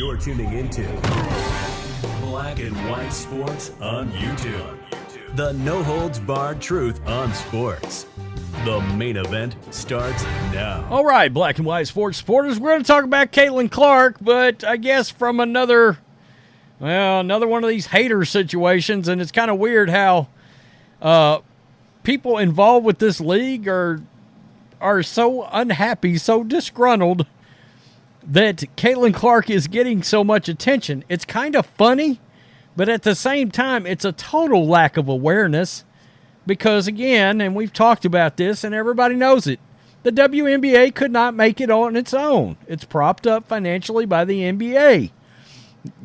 You're tuning into Black and White Sports on YouTube. The no-holds-barred truth on sports. The main event starts now. All right, Black and White Sports supporters, we're going to talk about Caitlyn Clark, but I guess from another one of these hater situations, and it's kind of weird how people involved with this league are so unhappy, so disgruntled that Caitlyn Clark is getting so much attention. It's kind of funny, but at the same time, it's a total lack of awareness because, again, and we've talked about this and everybody knows it, the WNBA could not make it on its own. It's propped up financially by the NBA.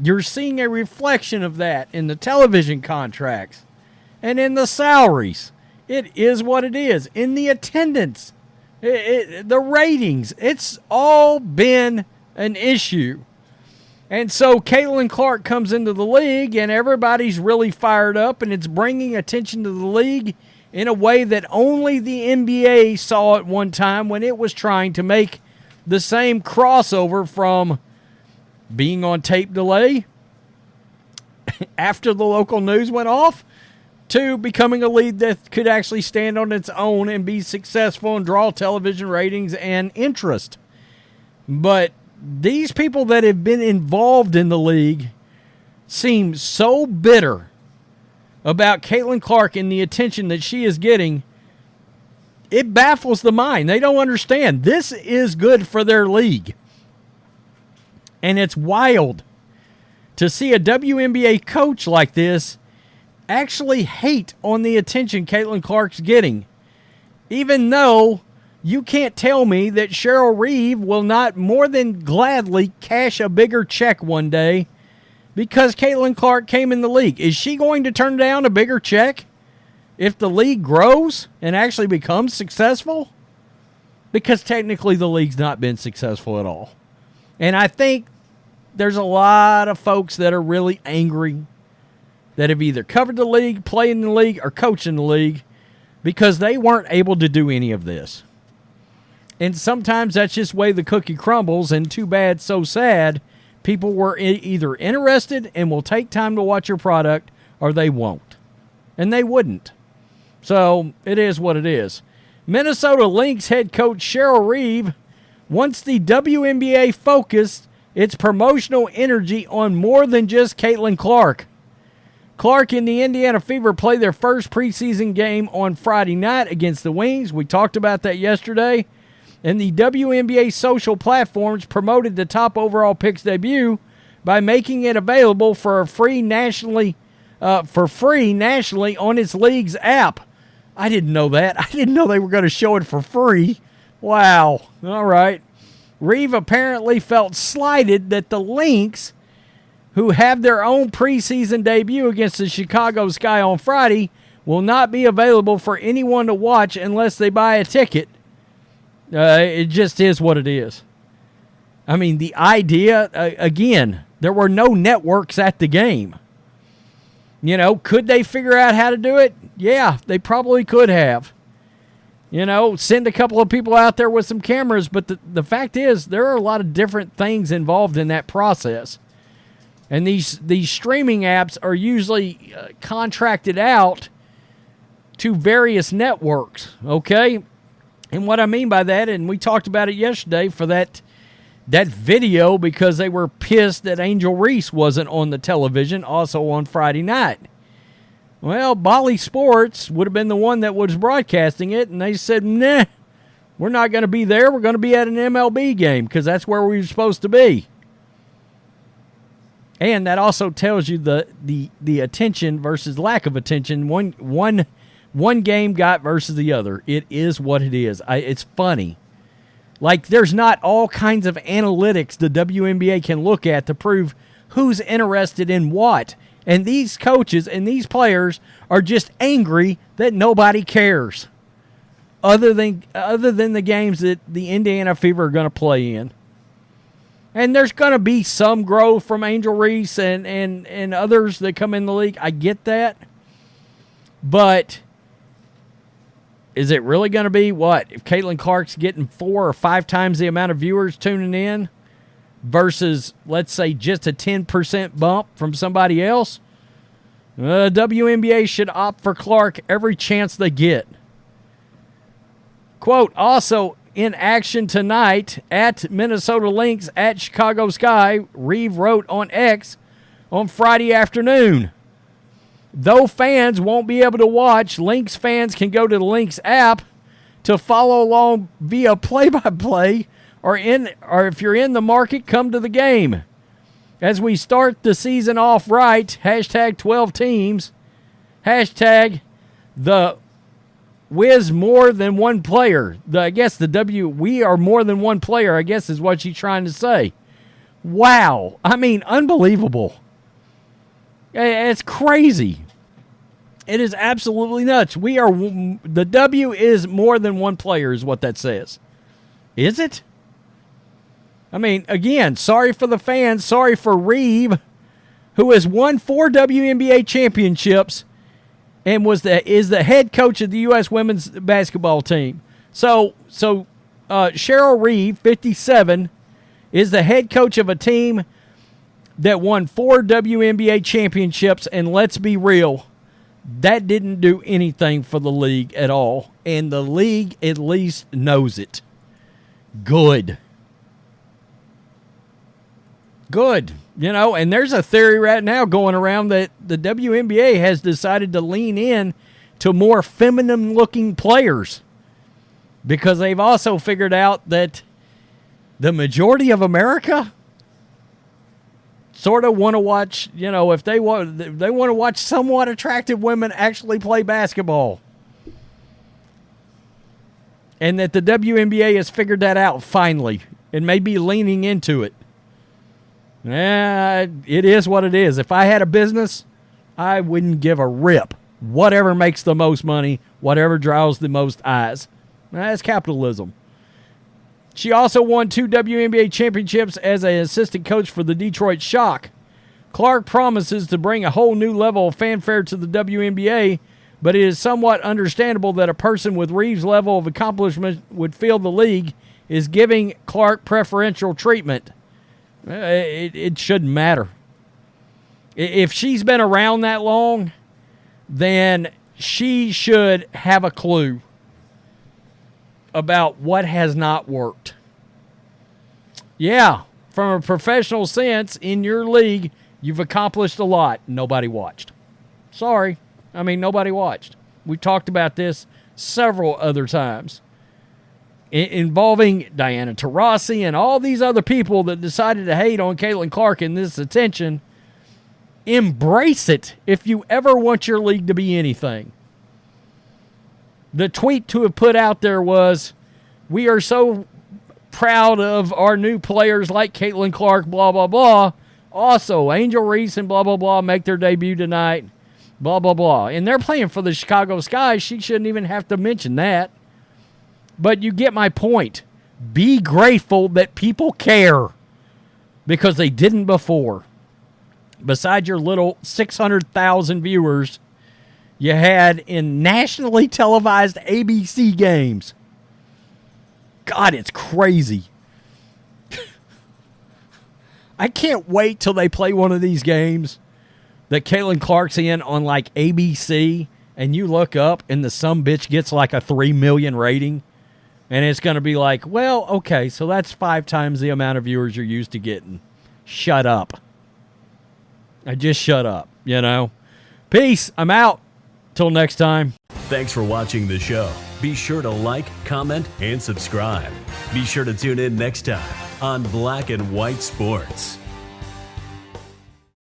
You're seeing a reflection of that in the television contracts and in the salaries. It is what it is. In the attendance, the ratings, it's all been an issue. And so Caitlyn Clark comes into the league and everybody's really fired up and it's bringing attention to the league in a way that only the NBA saw at one time when it was trying to make the same crossover from being on tape delay after the local news went off to becoming a league that could actually stand on its own and be successful and draw television ratings and interest. But these people that have been involved in the league seem so bitter about Caitlyn Clark and the attention that she is getting. It baffles the mind. They don't understand. This is good for their league. And it's wild to see a WNBA coach like this actually hate on the attention Caitlyn Clark's getting, even though you can't tell me that Cheryl Reeve will not more than gladly cash a bigger check one day because Caitlyn Clark came in the league. Is she going to turn down a bigger check if the league grows and actually becomes successful? Because technically the league's not been successful at all. And I think there's a lot of folks that are really angry that have either covered the league, played in the league, or coached in the league because they weren't able to do any of this. And sometimes that's just the way the cookie crumbles, and too bad, so sad. People were either interested and will take time to watch your product, or they won't. And they wouldn't. So it is what it is. Minnesota Lynx head coach Cheryl Reeve wants the WNBA focused its promotional energy on more than just Caitlyn Clark. Clark and the Indiana Fever play their first preseason game on Friday night against the Wings. We talked about that yesterday. And the WNBA social platforms promoted the top overall pick's debut by making it available for free nationally on its league's app. I didn't know that. I didn't know they were going to show it for free. Wow. All right. Reeve apparently felt slighted that the Lynx, who have their own preseason debut against the Chicago Sky on Friday, will not be available for anyone to watch unless they buy a ticket. It just is what it is. I mean, the idea, again, there were no networks at the game. You know, could they figure out how to do it? Yeah, they probably could have. You know, send a couple of people out there with some cameras, but the fact is there are a lot of different things involved in that process. And these streaming apps are usually contracted out to various networks, okay? And what I mean by that, and we talked about it yesterday for that video because they were pissed that Angel Reese wasn't on the television also on Friday night. Well, Bally Sports would have been the one that was broadcasting it, and they said, nah, we're not going to be there. We're going to be at an MLB game because that's where we were supposed to be. And that also tells you the attention versus lack of attention one game got versus the other. It is what it is. It's funny. Like, there's not all kinds of analytics the WNBA can look at to prove who's interested in what. And these coaches and these players are just angry that nobody cares other than the games that the Indiana Fever are going to play in. And there's going to be some growth from Angel Reese and others that come in the league. I get that. But is it really going to be what? If Caitlyn Clark's getting 4 or 5 times the amount of viewers tuning in, versus, let's say, just a 10% bump from somebody else, WNBA should opt for Clark every chance they get. Quote, also in action tonight at Minnesota Lynx at Chicago Sky, Reeve wrote on X on Friday afternoon. Though fans won't be able to watch, Lynx fans can go to the Lynx app to follow along via play-by-play, or if you're in the market, come to the game. As we start the season off right, hashtag 12 teams, hashtag the Wiz more than one player. We are more than one player, I guess is what she's trying to say. Wow. I mean, unbelievable. It's crazy. It is absolutely nuts. The W is more than one player is what that says. Is it? I mean, again, sorry for the fans. Sorry for Reeve, who has won 4 WNBA championships and is the head coach of the U.S. women's basketball team. So Cheryl Reeve, 57, is the head coach of a team that won 4 WNBA championships, and let's be real, that didn't do anything for the league at all, and the league at least knows it. Good. And there's a theory right now going around that the WNBA has decided to lean in to more feminine-looking players because they've also figured out that the majority of America sort of want to watch, if they want to watch somewhat attractive women actually play basketball. And that the WNBA has figured that out finally and may be leaning into it. It is what it is. If I had a business, I wouldn't give a rip. Whatever makes the most money, whatever draws the most eyes. That's capitalism. She also won 2 WNBA championships as an assistant coach for the Detroit Shock. Clark promises to bring a whole new level of fanfare to the WNBA, but it is somewhat understandable that a person with Reeve's level of accomplishment would feel the league is giving Clark preferential treatment. It shouldn't matter. If she's been around that long, then she should have a clue about what has not worked. Yeah, from a professional sense, in your league, you've accomplished a lot. Nobody watched. Sorry. Nobody watched. We talked about this several other times. Involving Diana Taurasi and all these other people that decided to hate on Caitlyn Clark in this attention. Embrace it if you ever want your league to be anything. The tweet to have put out there was, we are so proud of our new players like Caitlyn Clark, blah, blah, blah. Also, Angel Reese and blah, blah, blah make their debut tonight, blah, blah, blah. And they're playing for the Chicago Sky. She shouldn't even have to mention that. But you get my point. Be grateful that people care because they didn't before. Besides your little 600,000 viewers you had in nationally televised ABC games. God, it's crazy. I can't wait till they play one of these games that Caitlyn Clark's in on like ABC, and you look up and the sumbitch gets like a 3 million rating. And it's going to be like, well, okay, so that's 5 times the amount of viewers you're used to getting. Shut up. Just shut up, Peace. I'm out. Till next time. Thanks for watching the show. Be sure to like, comment, and subscribe. Be sure to tune in next time on Black and White Sports.